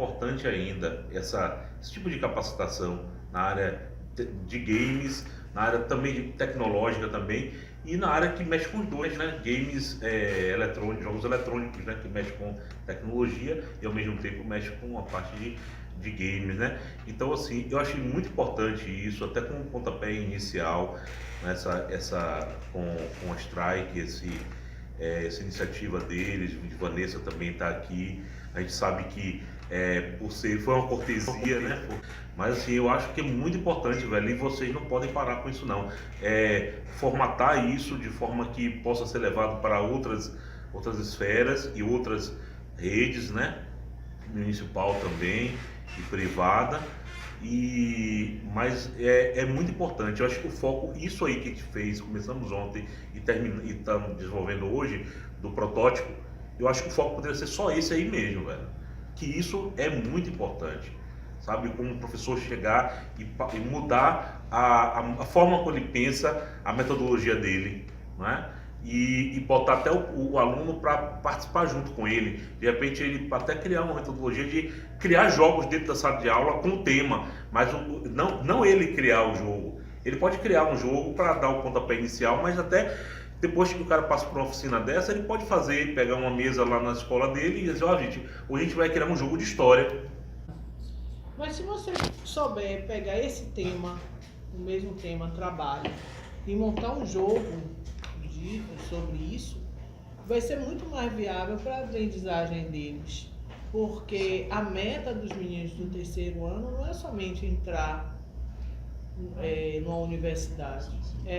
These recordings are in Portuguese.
importante ainda esse tipo de capacitação na área de games, na área também de tecnológica também, e na área que mexe com os dois, né? Games eletrônicos, jogos eletrônicos, né? Que mexe com tecnologia e ao mesmo tempo mexe com a parte de games, né? Então, assim, eu achei muito importante isso, até com o pontapé inicial, com a Strike, essa iniciativa deles, de Vanessa também está aqui. A gente sabe que foi uma cortesia, né? Mas assim, eu acho que é muito importante, velho, e vocês não podem parar com isso não. Formatar isso de forma que possa ser levado para outras esferas e outras redes, né? Municipal também e privada. Mas é muito importante. Eu acho que o foco, isso aí que a gente fez, começamos ontem e estamos desenvolvendo hoje, do protótipo, eu acho que o foco poderia ser só esse aí mesmo, velho. Que isso é muito importante, sabe? Como o professor chegar e mudar a forma como ele pensa, a metodologia dele, não é? E botar até o aluno para participar junto com ele. De repente ele até criar uma metodologia de criar jogos dentro da sala de aula com o tema, mas não ele criar o jogo. Ele pode criar um jogo para dar o pontapé inicial, mas até depois que o cara passa por uma oficina dessa, ele pode pegar uma mesa lá na escola dele e dizer, gente, hoje a gente vai criar um jogo de história. Mas se você souber pegar esse tema, o mesmo tema, trabalho, e montar um jogo sobre isso, vai ser muito mais viável para a aprendizagem deles. Porque a meta dos meninos do terceiro ano não é somente entrar numa universidade,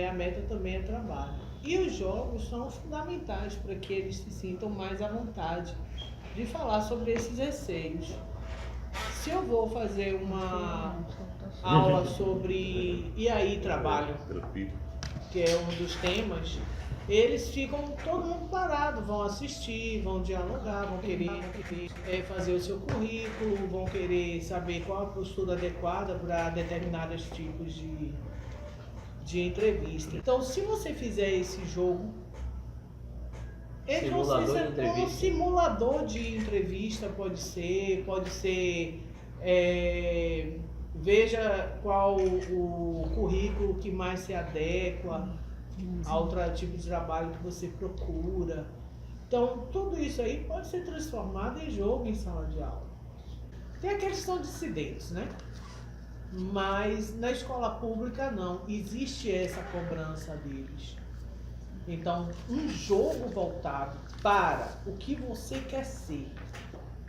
a meta também é trabalho. E os jogos são fundamentais para que eles se sintam mais à vontade de falar sobre esses receios. Se eu vou fazer uma aula sobre e aí trabalho, que é um dos temas, eles ficam todo mundo parado, vão assistir, vão dialogar, vão querer fazer o seu currículo, vão querer saber qual a postura adequada para determinados tipos de entrevista. Então, se você fizer esse jogo, eles vão ser um simulador de entrevista, pode ser, veja qual o currículo que mais se adequa a outro tipo de trabalho que você procura. Então, tudo isso aí pode ser transformado em jogo em sala de aula. Tem a questão de incidentes, né? Mas na escola pública não, existe essa cobrança deles. Então, um jogo voltado para o que você quer ser,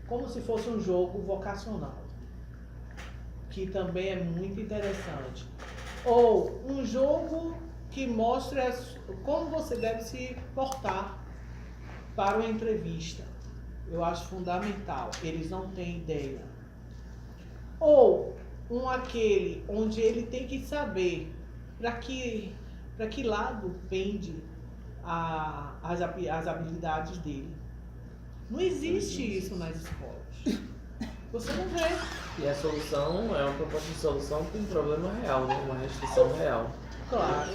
como se fosse um jogo vocacional, que também é muito interessante. Ou um jogo que mostra como você deve se portar para uma entrevista. Eu acho fundamental, eles não têm ideia. Ou aquele onde ele tem que saber para que lado pende as habilidades dele. Não existe isso nas escolas. Você não vê. E a solução é uma proposta de solução para um problema real, né? Uma restrição real. Claro.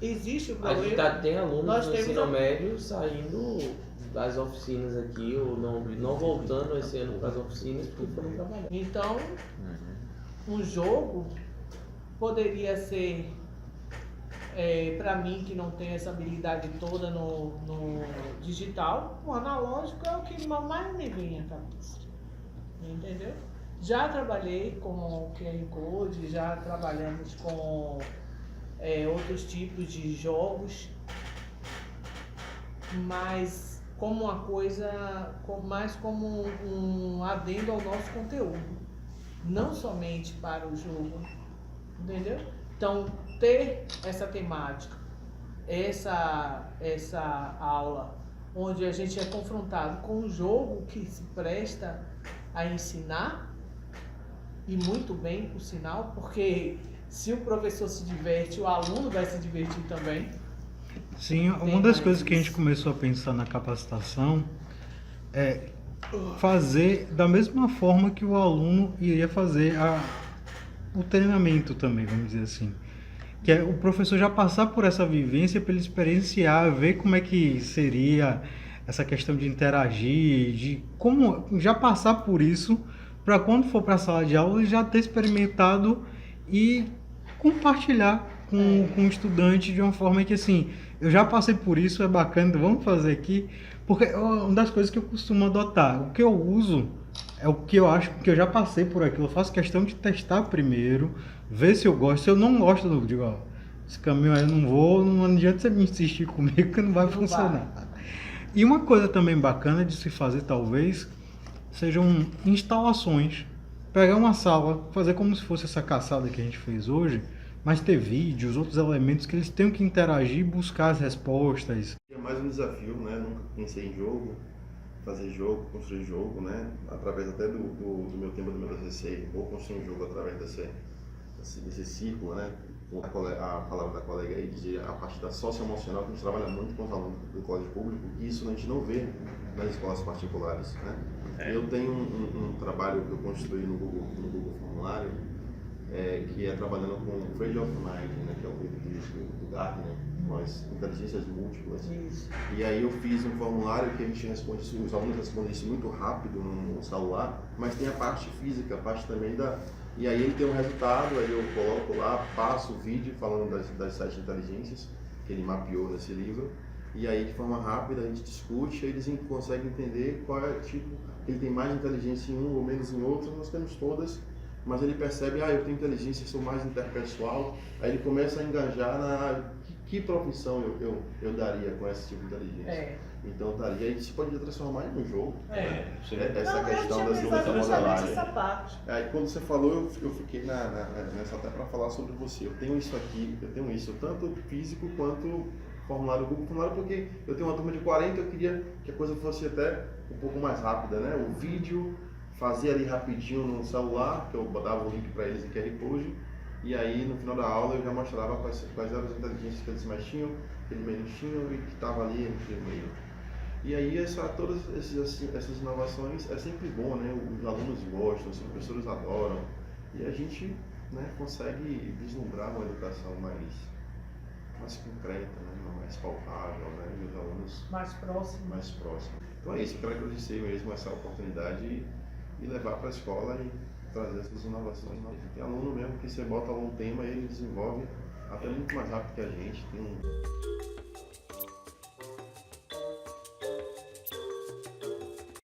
Existe o problema. A gente tem alunos do ensino médio saindo das oficinas aqui, ou não voltando esse ano para as oficinas porque foram trabalhar. Então, um jogo poderia ser, para mim que não tem essa habilidade toda no digital, o analógico é o que mais me vem à cabeça. Entendeu? Já trabalhei com QR Code, já trabalhamos com outros tipos de jogos, mas como uma coisa, mais como um adendo ao nosso conteúdo, não somente para o jogo, entendeu? Então, ter essa temática, essa aula, onde a gente é confrontado com um jogo que se presta a ensinar, e muito bem, por sinal, porque se o professor se diverte, o aluno vai se divertir também. Sim, uma das coisas que a gente começou a pensar na capacitação é fazer da mesma forma que o aluno iria fazer o treinamento também, vamos dizer assim. Que é o professor já passar por essa vivência para ele experienciar, ver como é que seria essa questão de interagir, de como já passar por isso, para quando for para a sala de aula já ter experimentado e compartilhar com o estudante de uma forma que assim, eu já passei por isso, é bacana, então vamos fazer aqui, porque uma das coisas que eu costumo adotar, o que eu uso é o que eu acho que eu já passei por aquilo, eu faço questão de testar primeiro, ver se eu gosto, se eu não gosto, eu digo, ó, esse caminho aí eu não vou, não adianta você me insistir comigo que não vai funcionar. E uma coisa também bacana de se fazer, talvez, sejam instalações. Pegar uma sala, fazer como se fosse essa caçada que a gente fez hoje, mas ter vídeos, outros elementos que eles tenham que interagir e buscar as respostas. É mais um desafio, né? Nunca pensei em jogo, fazer jogo, construir jogo, né? Através até do meu tempo do meu TCC, vou construir um jogo através desse círculo, né? A palavra da colega aí dizia a parte da socioemocional, que a gente trabalha muito com os alunos do colégio público, e isso a gente não vê nas escolas particulares, né? Eu tenho um trabalho que eu construí no Google Formulário, que é trabalhando com o Frame of Mind, né? Que é o livro do Gardner, com as inteligências múltiplas. Isso. E aí eu fiz um formulário que a gente responde, os alunos respondem isso muito rápido no celular, mas tem a parte física, a parte também da... E aí ele tem um resultado, aí eu coloco lá, passo o vídeo falando das 7 inteligências que ele mapeou nesse livro, e aí de forma rápida a gente discute, aí eles conseguem entender qual é o tipo, ele tem mais inteligência em um ou menos em outro, nós temos todas, mas ele percebe, eu tenho inteligência, sou mais interpessoal, aí ele começa a engajar na que profissão eu daria com esse tipo de inteligência. Então tá, e aí isso pode transformar em um jogo. Essa questão das dúvidas da modelagem. Aí quando você falou, eu fiquei nessa até para falar sobre você. Eu tenho isso aqui, eu tenho isso, tanto físico quanto formulário Google Formulário, porque eu tenho uma turma de 40, eu queria que a coisa fosse até um pouco mais rápida, né? O vídeo, fazia ali rapidinho no celular, que eu dava o link para eles em QR Code, e aí no final da aula eu já mostrava quais eram as inteligências que eles mais tinham, que eles menos tinham e que estava ali entre o meio. E aí todas essas inovações é sempre bom, né? Os alunos gostam, os professores adoram, e a gente, né, consegue vislumbrar uma educação mais concreta, né? Mais palpável, né? E os alunos mais próximo. Então é isso, eu quero agradecer mesmo essa oportunidade e levar para a escola e trazer essas inovações. Tem aluno mesmo que você bota lá um tema e ele desenvolve até muito mais rápido que a gente. Tem